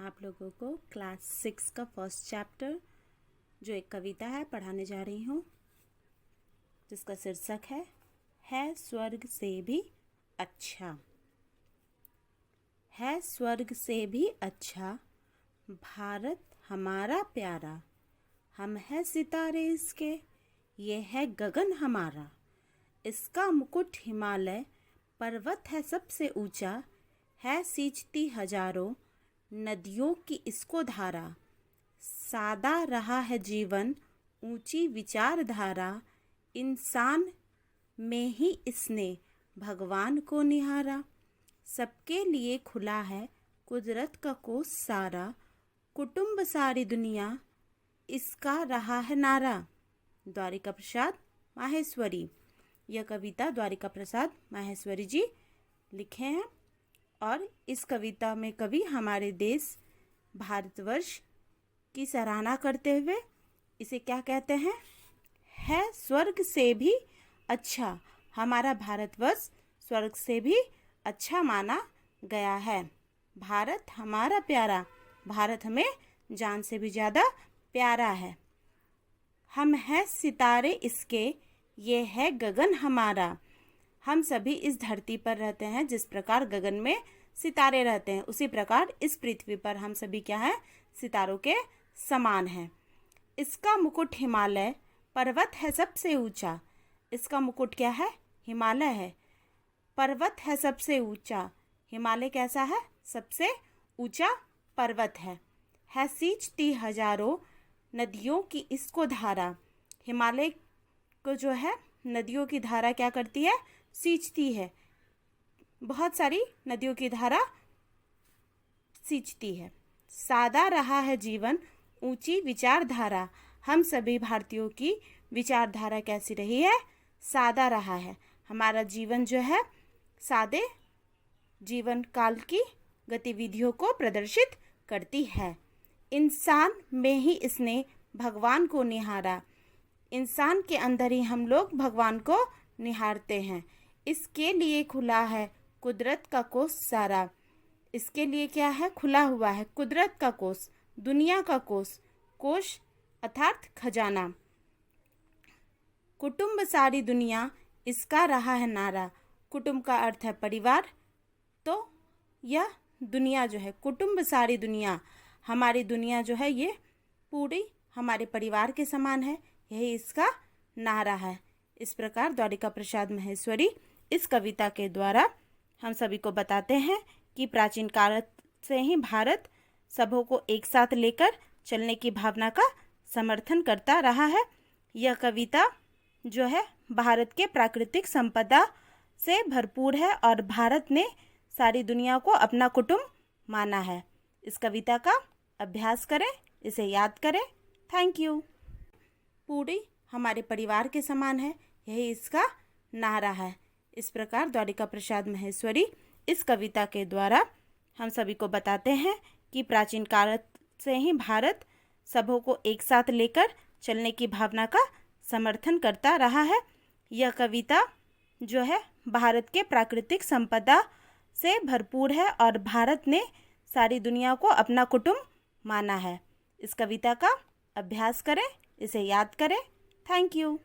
आप लोगों को क्लास 6 का फर्स्ट चैप्टर जो एक कविता है पढ़ाने जा रही हूँ, जिसका शीर्षक है स्वर्ग से भी अच्छा। है स्वर्ग से भी अच्छा भारत हमारा प्यारा, हम है सितारे इसके, ये है गगन हमारा। इसका मुकुट हिमालय पर्वत है सबसे ऊंचा, है सींचती हजारों नदियों की इसको धारा। सादा रहा है जीवन ऊंची विचारधारा, इंसान में ही इसने भगवान को निहारा। सबके लिए खुला है कुदरत का कोस सारा, कुटुंब सारी दुनिया इसका रहा है नारा। द्वारिका प्रसाद माहेश्वरी। यह कविता द्वारिका प्रसाद माहेश्वरी जी लिखे हैं और इस कविता में कवि हमारे देश भारतवर्ष की सराहना करते हुए इसे क्या कहते हैं, है स्वर्ग से भी अच्छा। हमारा भारतवर्ष स्वर्ग से भी अच्छा माना गया है। भारत हमारा प्यारा, भारत हमें जान से भी ज़्यादा प्यारा है। हम हैं सितारे इसके, ये है गगन हमारा। हम सभी इस धरती पर रहते हैं, जिस प्रकार गगन में सितारे रहते हैं उसी प्रकार इस पृथ्वी पर हम सभी क्या हैं, सितारों के समान हैं। इसका मुकुट हिमालय पर्वत है सबसे ऊंचा। इसका मुकुट क्या है, हिमालय है। पर्वत है सबसे ऊंचा, हिमालय कैसा है, सबसे ऊंचा पर्वत है सींचती हजारों नदियों की इसको धारा। हिमालय को जो है नदियों की धारा क्या करती है, सींचती है। बहुत सारी नदियों की धारा सींचती है। सादा रहा है जीवन ऊंची विचारधारा। हम सभी भारतीयों की विचारधारा कैसी रही है, सादा रहा है। हमारा जीवन जो है सादे जीवन काल की गतिविधियों को प्रदर्शित करती है। इंसान में ही इसने भगवान को निहारा। इंसान के अंदर ही हम लोग भगवान को निहारते हैं। इसके लिए खुला है कुदरत का कोस सारा। इसके लिए क्या है, खुला हुआ है कुदरत का कोस, दुनिया का कोस, कोश अर्थात खजाना। कुटुंब सारी दुनिया इसका रहा है नारा। कुटुंब का अर्थ है परिवार, तो यह दुनिया जो है, कुटुंब सारी दुनिया, हमारी दुनिया जो है ये पूरी हमारे परिवार के समान है, यही इसका नारा है। इस प्रकार द्वारिका प्रसाद माहेश्वरी इस कविता के द्वारा हम सभी को बताते हैं कि प्राचीन काल से ही भारत सबों को एक साथ लेकर चलने की भावना का समर्थन करता रहा है। यह कविता जो है भारत के प्राकृतिक संपदा से भरपूर है और भारत ने सारी दुनिया को अपना कुटुंब माना है। इस कविता का अभ्यास करें, इसे याद करें। Thank you. पूरी हमारे परिवार के समान है, यही इसका नारा है। इस प्रकार द्वारिका प्रसाद माहेश्वरी इस कविता के द्वारा हम सभी को बताते हैं कि प्राचीन काल से ही भारत सबों को एक साथ लेकर चलने की भावना का समर्थन करता रहा है। यह कविता जो है भारत के प्राकृतिक संपदा से भरपूर है और भारत ने सारी दुनिया को अपना कुटुंब माना है। इस कविता का अभ्यास करें, इसे याद करें। Thank you.